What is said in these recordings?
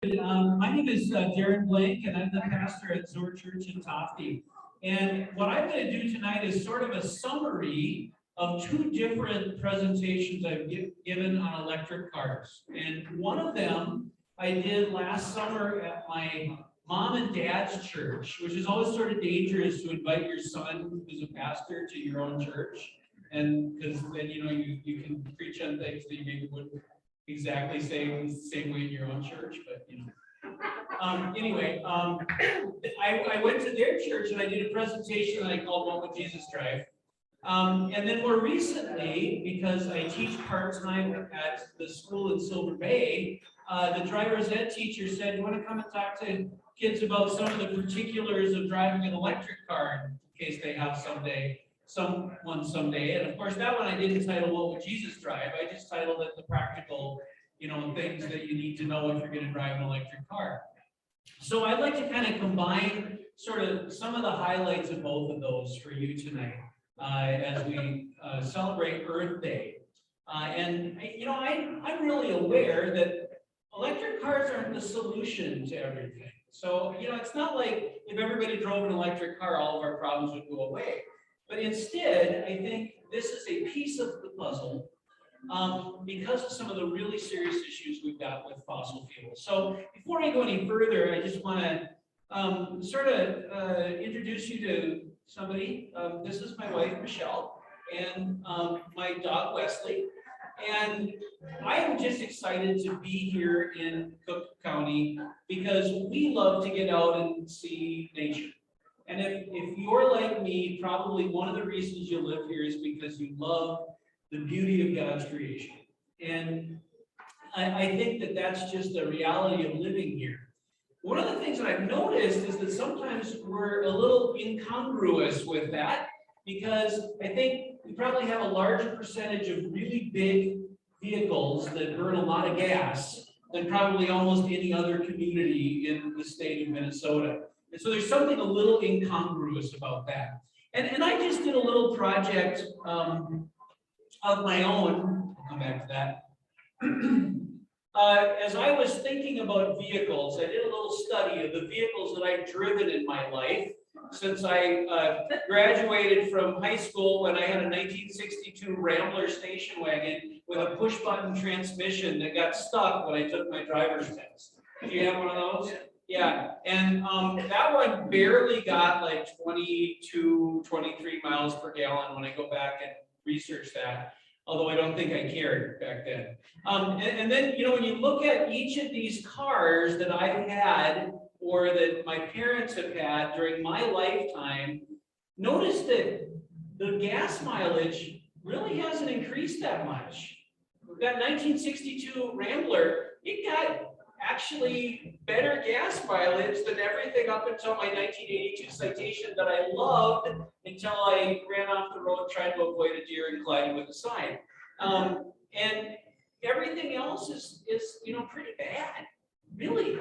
My name is Darren Blank, and I'm the pastor at Zor Church in Tofte. And what I'm going to do tonight is sort of a summary of two different presentations I've given on electric cars. And one of them I did last summer at my mom and dad's church, which is always sort of dangerous to invite your son, who's a pastor, to your own church. And because then, you can preach on things that you maybe wouldn't exactly say the same way in your own church, but I went to their church and I did a presentation that I called What Would Jesus Drive? And then more recently, because I teach part-time at the school in Silver Bay, the driver's ed teacher said, "You want to come and talk to kids about some of the particulars of driving an electric car in case they have someone someday." And of course, that one I didn't title What Would Jesus Drive? I just titled it the practical, things that you need to know if you're going to drive an electric car. So I'd like to kind of combine sort of some of the highlights of both of those for you tonight as we celebrate Earth Day. I'm really aware that electric cars aren't the solution to everything. So, it's not like if everybody drove an electric car, all of our problems would go away. But instead, I think this is a piece of the puzzle because of some of the really serious issues we've got with fossil fuels. So before I go any further, I just want to introduce you to somebody. This is my wife, Michelle, and my dog, Wesley. And I am just excited to be here in Cook County because we love to get out and see nature. And if you're like me, probably one of the reasons you live here is because you love the beauty of God's creation. And I think that that's just a reality of living here. One of the things that I've noticed is that sometimes we're a little incongruous with that because I think we probably have a larger percentage of really big vehicles that burn a lot of gas than probably almost any other community in the state of Minnesota. And so there's something a little incongruous about that. And I just did a little project of my own. I'll come back to that. As I was thinking about vehicles, I did a little study of the vehicles that I've driven in my life since I graduated from high school when I had a 1962 Rambler station wagon with a push-button transmission that got stuck when I took my driver's test. Did you have one of those? Yeah, and that one barely got like 22, 23 miles per gallon when I go back and research that, although I don't think I cared back then. And then, when you look at each of these cars that I've had or that my parents have had during my lifetime, notice that the gas mileage really hasn't increased that much. That 1962 Rambler, it got actually better gas mileage than everything up until my 1982 Citation that I loved until I ran off the road trying to avoid a deer and colliding with a sign. And everything else is pretty bad, really.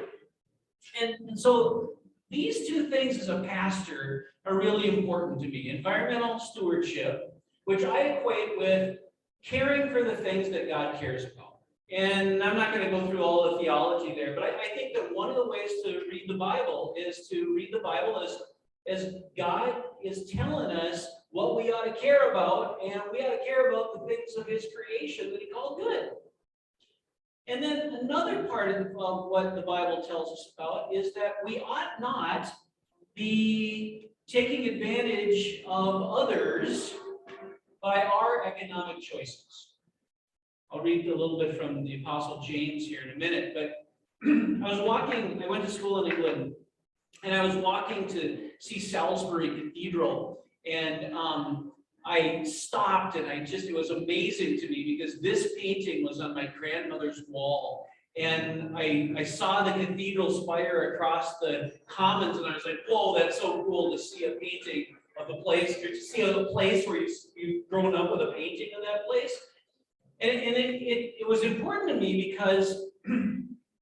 And so these two things as a pastor are really important to me. Environmental stewardship, which I equate with caring for the things that God cares about. And I'm not going to go through all the theology there, but I think that one of the ways to read the Bible is to read the Bible as God is telling us what we ought to care about, and we ought to care about the things of his creation that he called good. And then another part of what the Bible tells us about is that we ought not be taking advantage of others by our economic choices. I'll read a little bit from the Apostle James here in a minute, but I went to school in England, and I was walking to see Salisbury Cathedral, and I stopped, and it was amazing to me because this painting was on my grandmother's wall, and I saw the cathedral spire across the commons, and I was like, whoa, that's so cool to see a painting of the place, or to see a place where you've grown up with a painting of that place. And it was important to me because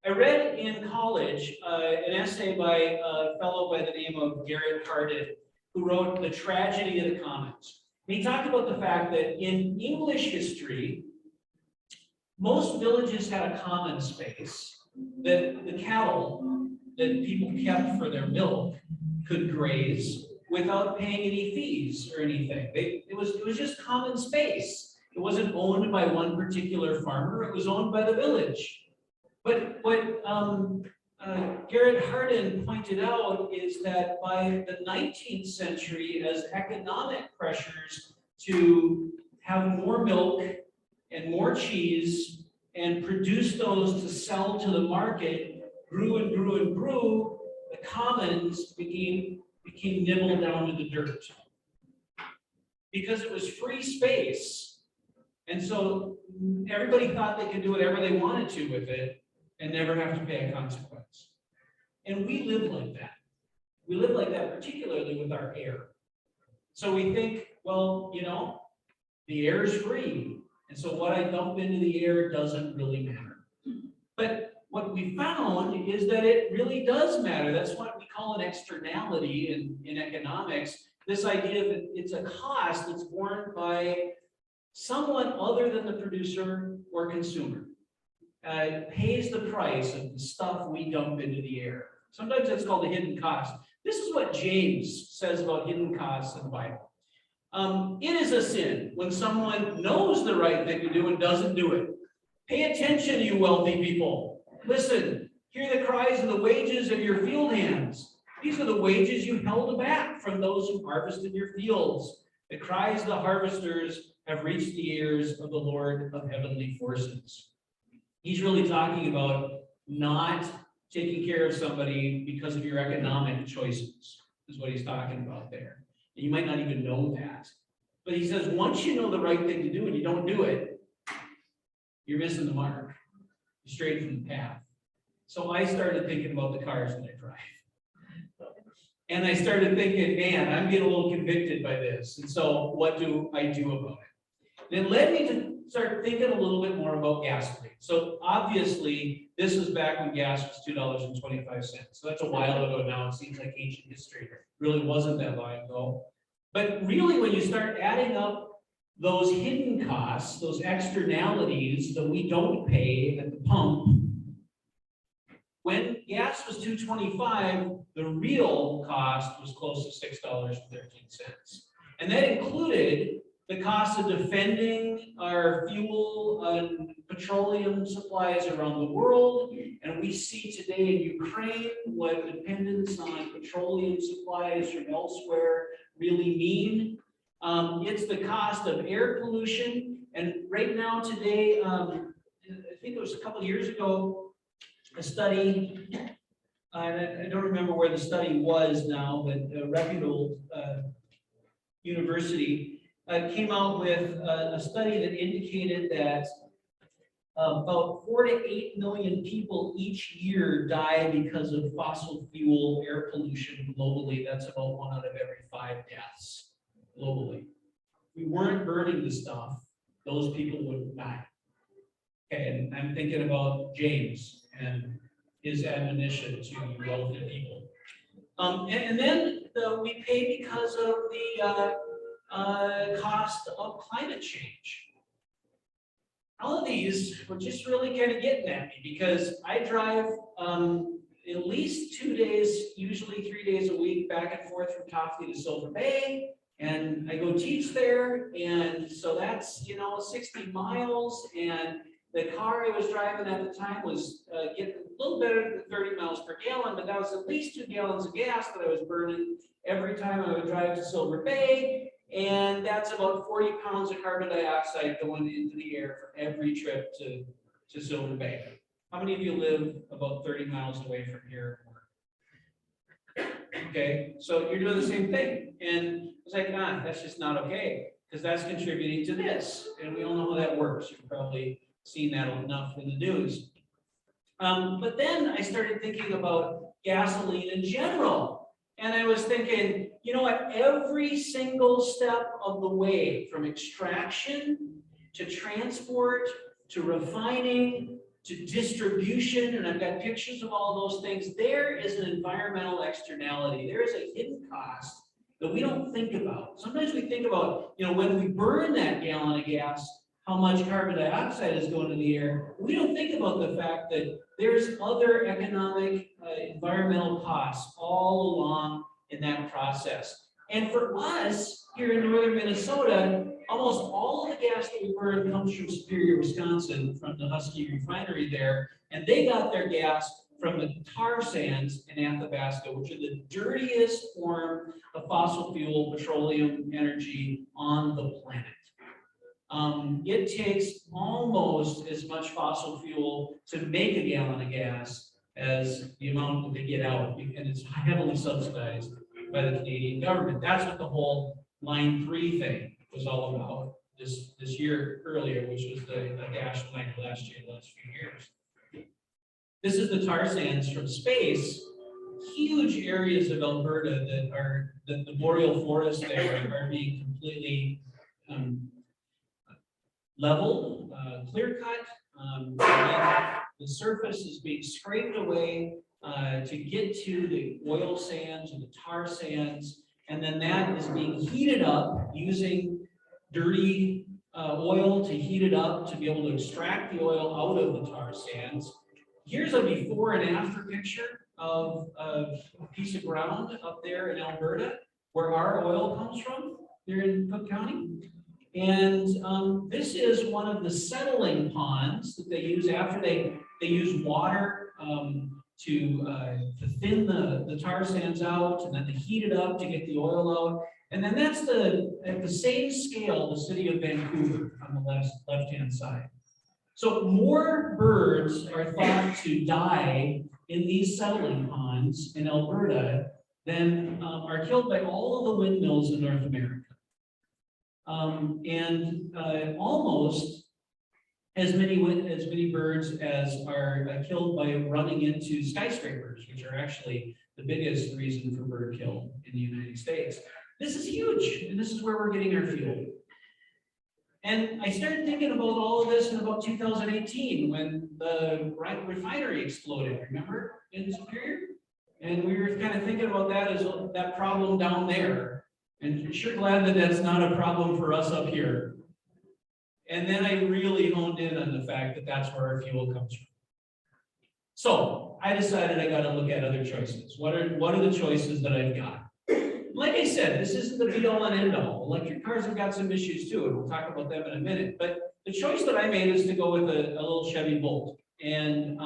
I read in college an essay by a fellow by the name of Garrett Hardin, who wrote The Tragedy of the Commons. And he talked about the fact that in English history, most villages had a common space, that the cattle that people kept for their milk could graze without paying any fees or anything. It was just common space. It wasn't owned by one particular farmer. It was owned by the village. But what Garrett Hardin pointed out is that by the 19th century, as economic pressures to have more milk and more cheese and produce those to sell to the market grew and grew and grew, the commons became nibbled down to the dirt. Because it was free space. And so everybody thought they could do whatever they wanted to with it and never have to pay a consequence. And we live like that. We live like that particularly with our air. So we think, well, you know, the air is free. And so what I dump into the air doesn't really matter. But what we found is that it really does matter. That's what we call an externality in economics. This idea that it's a cost that's borne by someone other than the producer or consumer. Pays the price of the stuff we dump into the air. Sometimes that's called a hidden cost. This is what James says about hidden costs in the Bible. It is a sin when someone knows the right thing to do and doesn't do it. Pay attention, you wealthy people. Listen, hear the cries of the wages of your field hands. These are the wages you held back from those who harvested your fields. The cries of the harvesters have reached the ears of the Lord of heavenly forces. He's really talking about not taking care of somebody because of your economic choices, is what he's talking about there. And you might not even know that. But he says, once you know the right thing to do and you don't do it, you're missing the mark. You're straight from the path. So I started thinking about the cars that I drive. And I started thinking, man, I'm getting a little convicted by this. And so what do I do about it? And it led me to start thinking a little bit more about gasoline. So obviously, this was back when gas was $2.25. So that's a while ago now. It seems like ancient history. It really wasn't that long ago. But really, when you start adding up those hidden costs, those externalities that we don't pay at the pump, when gas was $2.25, the real cost was close to $6.13. And that included the cost of defending our fuel and petroleum supplies around the world. And we see today in Ukraine what dependence on petroleum supplies from elsewhere really mean. It's the cost of air pollution. And right now today, I think it was a couple of years ago, a study, I don't remember where the study was now, but a reputable university came out with a study that indicated that about 4 to 8 million people each year die because of fossil fuel air pollution globally. That's about 1 out of every 5 deaths globally. If we weren't burning the stuff, those people wouldn't die. Okay, and I'm thinking about James and his admonition to wealthy people. And then we pay because of the cost of climate change. All of these were just really kind of getting at me because I drive at least 2 days, usually 3 days a week, back and forth from Toffee to Silver Bay, and I go teach there, and so that's 60 miles, and the car I was driving at the time was getting a little better than 30 miles per gallon, but that was at least 2 gallons of gas that I was burning every time I would drive to Silver Bay. And that's about 40 pounds of carbon dioxide going into the air for every trip to Silver Bay. How many of you live about 30 miles away from here? Okay, so you're doing the same thing. And it's like, that's just not okay, because that's contributing to this. And we all know how that works. You've probably seen that enough in the news. But then I started thinking about gasoline in general. And I was thinking, you know what, every single step of the way, from extraction to transport to refining to distribution, and I've got pictures of all those things, there is an environmental externality. There is a hidden cost that we don't think about. Sometimes we think about, when we burn that gallon of gas, how much carbon dioxide is going in the air, we don't think about the fact that there's other economic, environmental costs all along in that process. And for us here in northern Minnesota, almost all of the gas that we burn comes from Superior, Wisconsin, from the Husky refinery there, and they got their gas from the tar sands in Athabasca, which are the dirtiest form of fossil fuel petroleum energy on the planet. It takes almost as much fossil fuel to make a gallon of gas as the amount that they get out, and it's heavily subsidized by the Canadian government. That's what the whole Line 3 thing was all about this year earlier, which was the dash line last year, the last few years. This is the tar sands from space. Huge areas of Alberta that are the boreal forest there are being completely leveled, clear cut. The surface is being scraped away to get to the oil sands and the tar sands, and then that is being heated up using dirty oil to heat it up to be able to extract the oil out of the tar sands. Here's a before and after picture of a piece of ground up there in Alberta where our oil comes from, there in Cook County. And this is one of the settling ponds that they use after they use water to thin the tar sands out, and then they heat it up to get the oil out. And then that's at the same scale, the city of Vancouver on the left-hand side. So more birds are thought to die in these settling ponds in Alberta than are killed by all of the windmills in North America. Almost as many birds as are killed by running into skyscrapers, which are actually the biggest reason for bird kill in the United States. This is huge, and this is where we're getting our fuel. And I started thinking about all of this in about 2018 when the refinery exploded, remember, in Superior? And we were kind of thinking about that as that problem down there. And sure glad that that's not a problem for us up here. And then I really honed in on the fact that that's where our fuel comes from. So I decided I got to look at other choices. What are the choices that I've got? Like I said, this isn't the be all and end all. Electric cars have got some issues too, and we'll talk about them in a minute. But the choice that I made is to go with a little Chevy Volt. And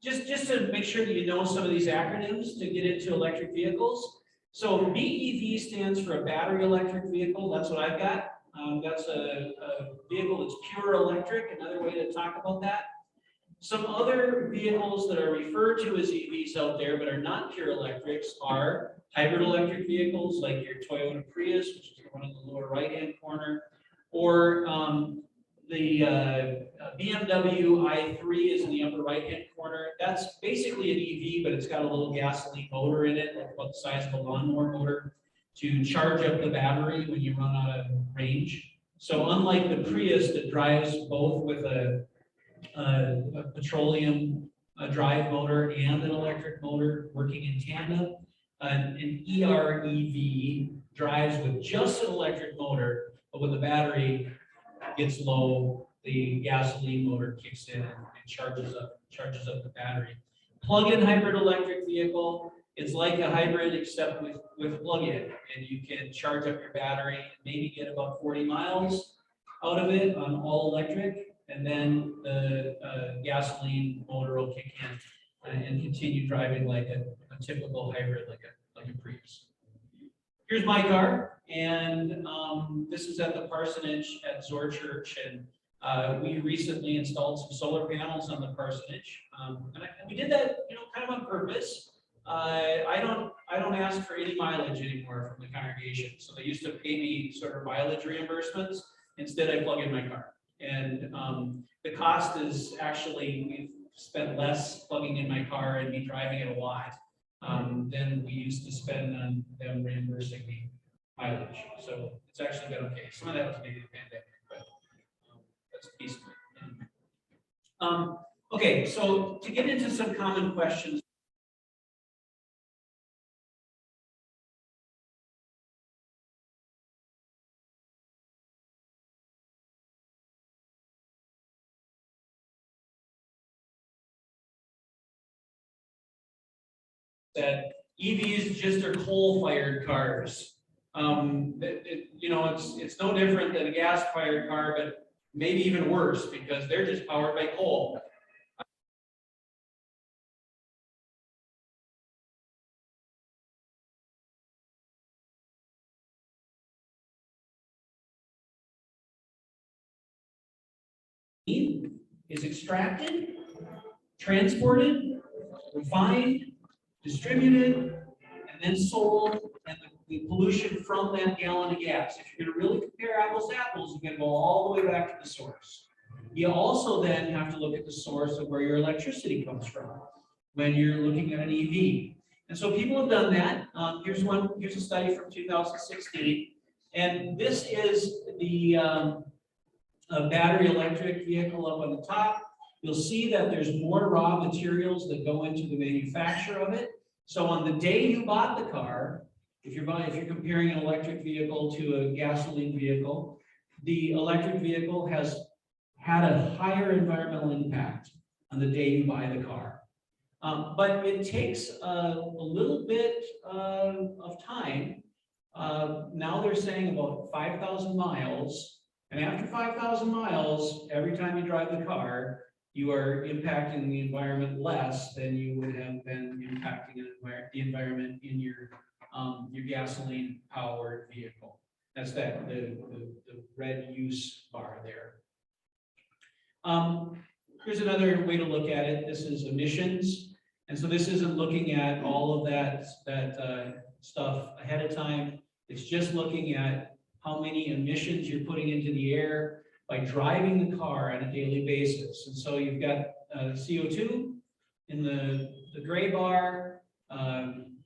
just to make sure that you know some of these acronyms to get into electric vehicles. So BEV stands for a battery electric vehicle. That's what I've got. That's a vehicle that's pure electric, another way to talk about that. Some other vehicles that are referred to as EVs out there but are not pure electrics are hybrid electric vehicles like your Toyota Prius, which is the one in the lower right-hand corner, or the BMW i3 is in the upper right-hand corner. That's basically an EV, but it's got a little gasoline motor in it, like about the size of a lawnmower motor, to charge up the battery when you run out of range. So unlike the Prius that drives both with a petroleum drive motor and an electric motor working in tandem, an EREV drives with just an electric motor, but when the battery gets low, the gasoline motor kicks in and charges up the battery. Plug-in hybrid electric vehicle, it's like a hybrid except with plug-in, and you can charge up your battery and maybe get about 40 miles out of it on all electric, and then the gasoline motor will kick in and continue driving like a typical hybrid, like a Prius. Here's my car, and this is at the parsonage at Zor Church, and we recently installed some solar panels on the parsonage, and we did that, kind of on purpose. I don't ask for any mileage anymore from the congregation, so they used to pay me sort of mileage reimbursements. Instead, I plug in my car, and the cost is actually, we've spent less plugging in my car and me driving it a lot than we used to spend on them reimbursing me mileage. So it's actually been okay. Some of that was maybe the pandemic, but that's a piece of it. Okay, so to get into some common questions that EVs just are coal-fired cars. It's no different than a gas-fired car, but maybe even worse because they're just powered by coal. Is extracted, transported, refined, distributed, and then sold, and the pollution from that gallon of gas. If you're going to really compare apples to apples, you're going to go all the way back to the source. You also then have to look at the source of where your electricity comes from when you're looking at an EV. And so people have done that. Here's a study from 2016, and this is the battery electric vehicle up on the top. You'll see that there's more raw materials that go into the manufacture of it. So on the day you bought the car, if you're comparing an electric vehicle to a gasoline vehicle, the electric vehicle has had a higher environmental impact on the day you buy the car. But it takes a little bit of time. Now they're saying about 5,000 miles. And after 5,000 miles, every time you drive the car, you are impacting the environment less than you would have been impacting the environment in your gasoline-powered vehicle. That's the red use bar there. Here's another way to look at it. This is emissions, and so this isn't looking at all of that stuff ahead of time. It's just looking at how many emissions you're putting into the air by driving the car on a daily basis. And so you've got CO2 in the gray bar,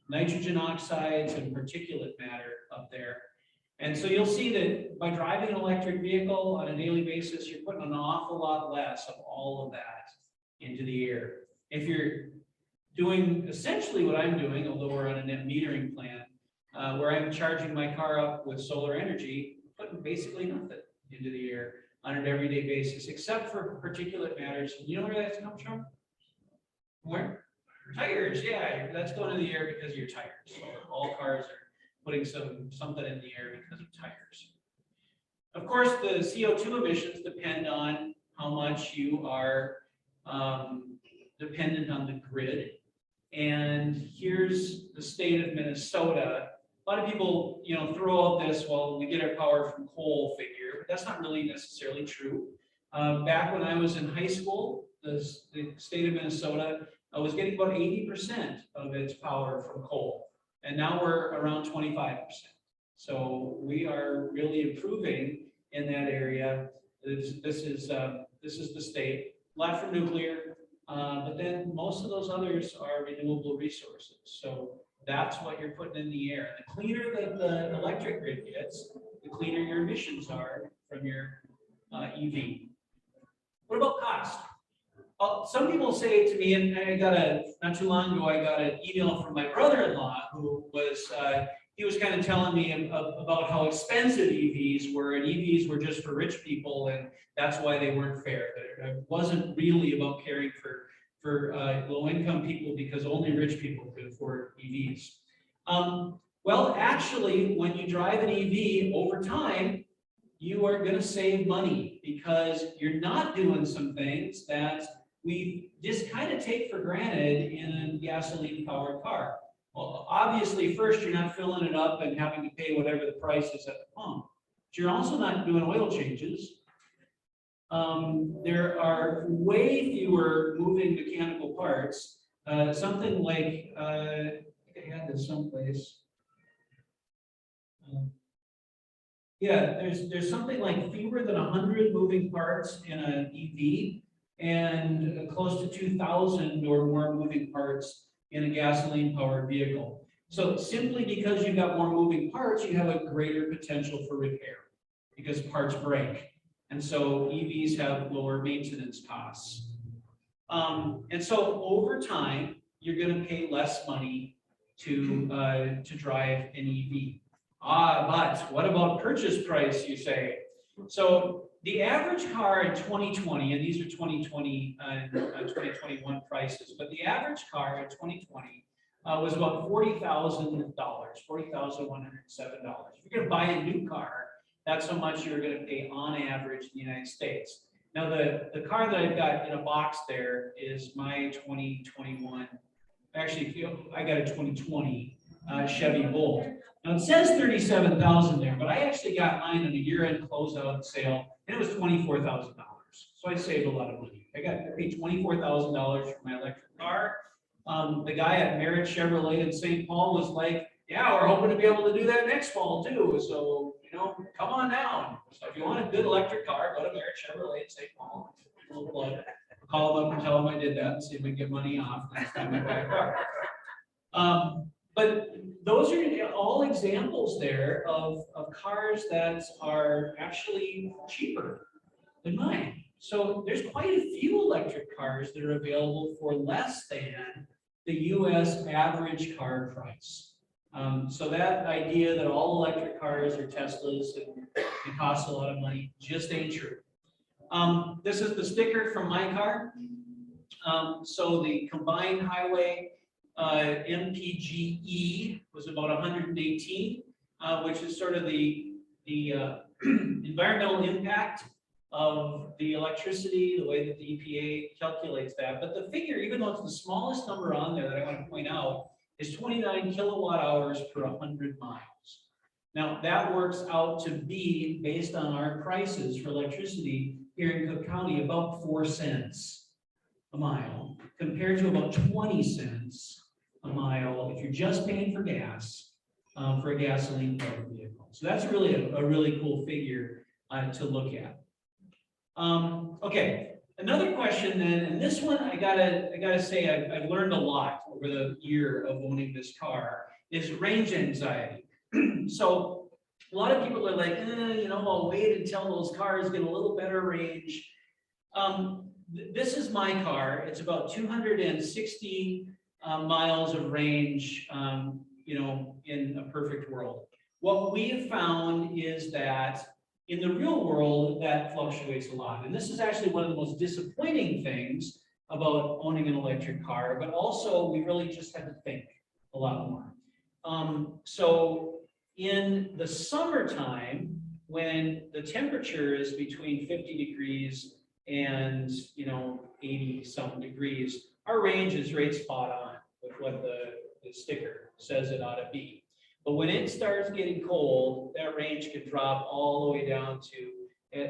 nitrogen oxides and particulate matter up there. And so you'll see that by driving an electric vehicle on a daily basis, you're putting an awful lot less of all of that into the air. If you're doing essentially what I'm doing, although we're on a net metering plan, where I'm charging my car up with solar energy, putting basically nothing into the air on an everyday basis, except for particulate matters. You know where that comes from? Where? Tires, yeah, that's going in the air because of your tires. So all cars are putting something in the air because of tires. Of course, the CO2 emissions depend on how much you are dependent on the grid. And here's the state of Minnesota. A lot of people, throw out this, well, we get our power from coal figure, but that's not really necessarily true. Back when I was in high school, the state of Minnesota was getting about 80% of its power from coal, and now we're around 25%. So we are really improving in that area. This is the state. A lot from nuclear, but then most of those others are renewable resources. So that's what you're putting in the air. The cleaner that the electric grid gets, the cleaner your emissions are from your EV. What about cost? Some people say to me, and not too long ago, I got an email from my brother-in-law who was, he was kind of telling me about how expensive EVs were, and EVs were just for rich people, and that's why they weren't fair. It wasn't really about caring for low-income people because only rich people could afford EVs. Well, actually, when you drive an EV over time, you are going to save money because you're not doing some things that we just kind of take for granted in a gasoline-powered car. Well, obviously, first, you're not filling it up and having to pay whatever the price is at the pump. But you're also not doing oil changes. There are way fewer moving mechanical parts. Something like, I think I had this someplace. Yeah, there's something like fewer than 100 moving parts in an EV and close to 2,000 or more moving parts in a gasoline-powered vehicle. So simply because you've got more moving parts, you have a greater potential for repair because parts break. And so EVs have lower maintenance costs. And so over time, you're going to pay less money to drive an EV. But what about purchase price, you say? So the average car in 2020, and these are 2020 and 2021 prices, but the average car in 2020 was about $40,000, $40,107. If you're going to buy a new car, that's how much you're going to pay on average in the United States. Now, the car that I've got in a box there is my 2021. Actually, I got a 2020 Chevy Volt. Now it says 37,000 there, but I actually got mine on a year-end closeout sale, and it was $24,000. So I saved a lot of money. I paid $24,000 for my electric car. The guy at Merritt Chevrolet in St. Paul was like, "Yeah, we're hoping to be able to do that next fall too. So come on down. So if you want a good electric car, go to Merritt Chevrolet in St. Paul. I'll call them up and tell them I did that and see if we can get money off next time I buy a car." But those are all examples there of cars that are actually cheaper than mine. So there's quite a few electric cars that are available for less than the US average car price. So that idea that all electric cars are Teslas and it costs a lot of money just ain't true. This is the sticker from my car. So the combined highway MPGE was about 118, which is sort of the environmental impact of the electricity, the way that the EPA calculates that. But the figure, even though it's the smallest number on there that I want to point out, is 29 kilowatt hours per 100 miles. Now, that works out to be, based on our prices for electricity here in Cook County, about 4 cents a mile, compared to about 20 cents a mile if you're just paying for gas for a gasoline powered vehicle. So that's really a really cool figure to look at. Okay, another question then, and this one I gotta say I've learned a lot over the year of owning this car, is range anxiety. So a lot of people are like, I'll wait until those cars get a little better range. This is my car. It's about 260 miles of range, in a perfect world. What we have found is that in the real world, that fluctuates a lot. And this is actually one of the most disappointing things about owning an electric car, but also we really just had to think a lot more. So in the summertime, when the temperature is between 50 degrees and 80 something degrees, our range is right spot on with what the sticker says it ought to be. But when it starts getting cold, that range can drop all the way down to,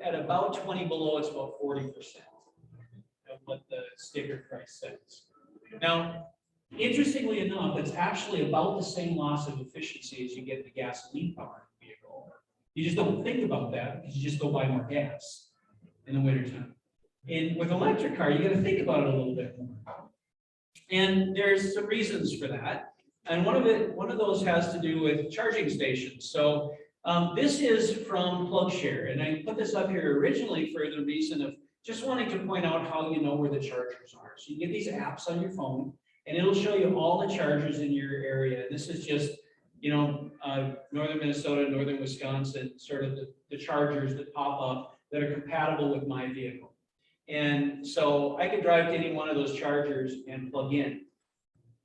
at about 20 below, it's about 40% of what the sticker price says. Now, interestingly enough, it's actually about the same loss of efficiency as you get in a gasoline powered vehicle. You just don't think about that because you just go buy more gas in the wintertime. And with an electric car, you got to think about it a little bit more. And there's some reasons for that. And one of those has to do with charging stations. So this is from PlugShare, and I put this up here originally for the reason of just wanting to point out how you know where the chargers are. So you get these apps on your phone, and it'll show you all the chargers in your area. This is just, northern Minnesota, northern Wisconsin, sort of the chargers that pop up that are compatible with my vehicle. And so I could drive to any one of those chargers and plug in.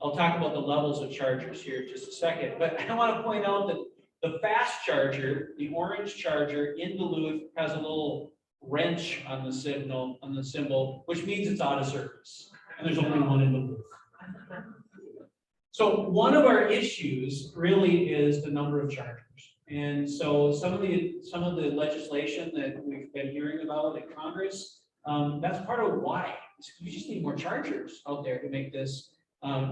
I'll talk about the levels of chargers here in just a second, but I want to point out that the fast charger, the orange charger in Duluth, has a little wrench on the symbol, which means it's out of service. And there's only one in Duluth. So one of our issues really is the number of chargers. And so some of the legislation that we've been hearing about in Congress, that's part of why. We just need more chargers out there to make this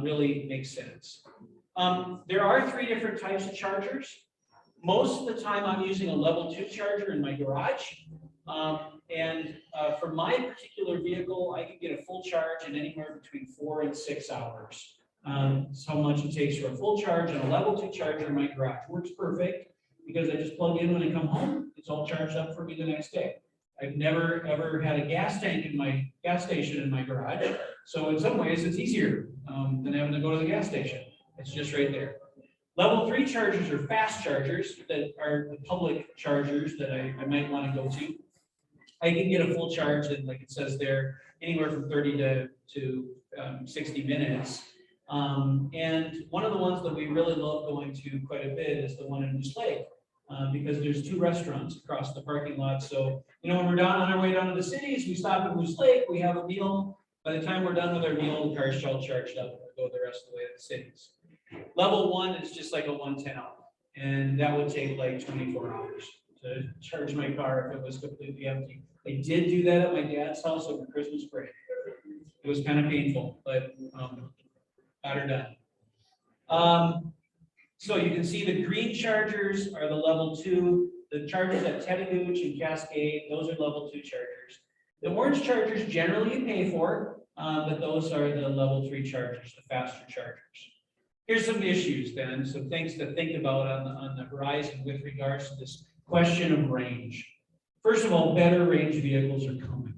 really make sense. There are 3 different types of chargers. Most of the time I'm using a level 2 charger in my garage. For my particular vehicle, I can get a full charge in anywhere between 4 and 6 hours. That's how much it takes for a full charge, and a level 2 charger in my garage works perfect because I just plug in when I come home. It's all charged up for me the next day. I've never ever had a gas tank in my gas station in my garage. So in some ways it's easier than having to go to the gas station. It's just right there. Level 3 chargers are fast chargers that are the public chargers that I might want to go to. I can get a full charge in, like it says there, anywhere from 30 to 60 minutes. And one of the ones that we really love going to quite a bit is the one in Moose Lake, because there's 2 restaurants across the parking lot. So, when we're down on our way down to the cities, we stop at Moose Lake, we have a meal. By the time we're done with our meal, the car's all charged up, and we'll go the rest of the way to the cities. Level 1 is just like a 110 out, and that would take like 24 hours to charge my car if it was completely empty. I did do that at my dad's house over Christmas break. It was kind of painful, but got her done. So you can see the green chargers are the level 2. The chargers at Tettagooch and Cascade, those are level 2 chargers. The orange chargers generally you pay for, but those are the level 3 chargers, the faster chargers. Here's some issues then, some things to think about on the horizon with regards to this question of range. First of all, better range vehicles are coming.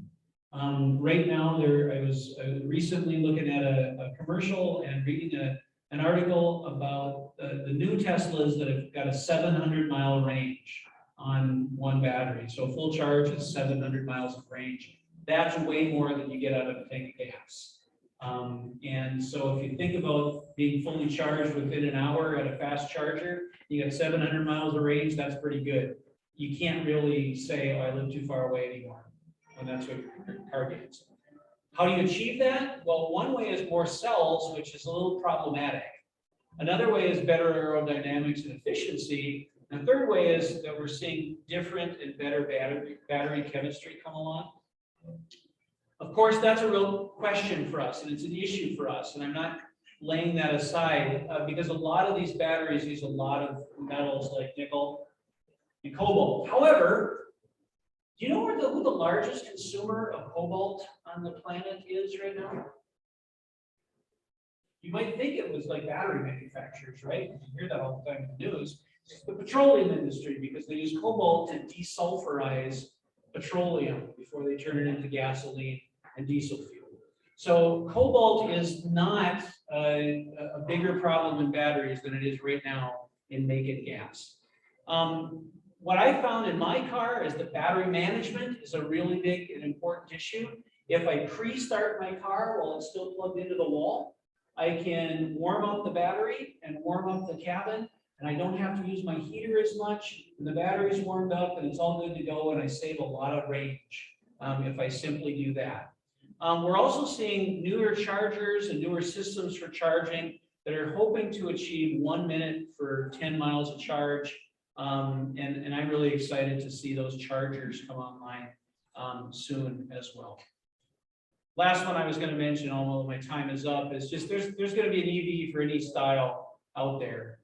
Right now, I was recently looking at a commercial and reading an article about the new Teslas that have got a 700-mile range on one battery. So full charge is 700 miles of range. That's way more than you get out of a tank of gas. And so if you think about being fully charged within an hour at a fast charger, you got 700 miles of range, that's pretty good. You can't really say, oh, I live too far away anymore, when that's what your car gets. How do you achieve that? Well, one way is more cells, which is a little problematic. Another way is better aerodynamics and efficiency. And the third way is that we're seeing different and better battery chemistry come along. Of course, that's a real question for us, and it's an issue for us, and I'm not laying that aside because a lot of these batteries use a lot of metals like nickel and cobalt. However, do you know who the largest consumer of cobalt on the planet is right now? You might think it was like battery manufacturers, right? You hear that all the time in the news. It's the petroleum industry, because they use cobalt to desulfurize petroleum before they turn it into gasoline and diesel fuel. So cobalt is not a bigger problem in batteries than it is right now in making gas. What I found in my car is that battery management is a really big and important issue. If I pre-start my car while it's still plugged into the wall, I can warm up the battery and warm up the cabin, and I don't have to use my heater as much, and the battery's warmed up and it's all good to go, and I save a lot of range if I simply do that. We're also seeing newer chargers and newer systems for charging that are hoping to achieve 1 minute for 10 miles of charge, and I'm really excited to see those chargers come online soon as well. Last one I was going to mention, although my time is up, is just there's going to be an EV for any style out there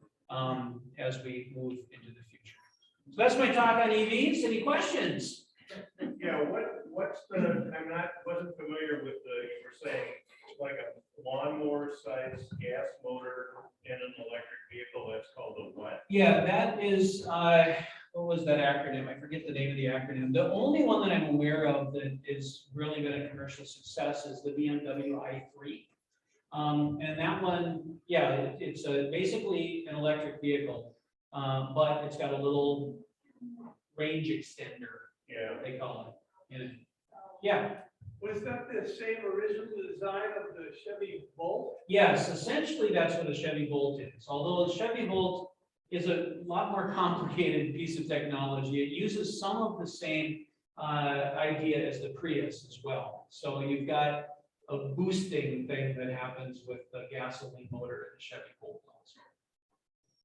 as we move into the future. So that's my talk on EVs. Any questions? Yeah, what's the, wasn't familiar with you were saying, like a lawnmower size gas motor in an electric vehicle, that's called a what? Yeah, that is, what was that acronym? I forget the name of the acronym. The only one that I'm aware of that is really been a commercial success is the BMW i3. And that one, yeah, it's basically an electric vehicle, but it's got a little range extender, Yeah. they call it. In it. Yeah. Was that the same original design of the Chevy Volt? Yes, essentially that's what a Chevy Volt is. Although a Chevy Volt is a lot more complicated piece of technology. It uses some of the same idea as the Prius as well. So you've got a boosting thing that happens with the gasoline motor in the Chevy Volt.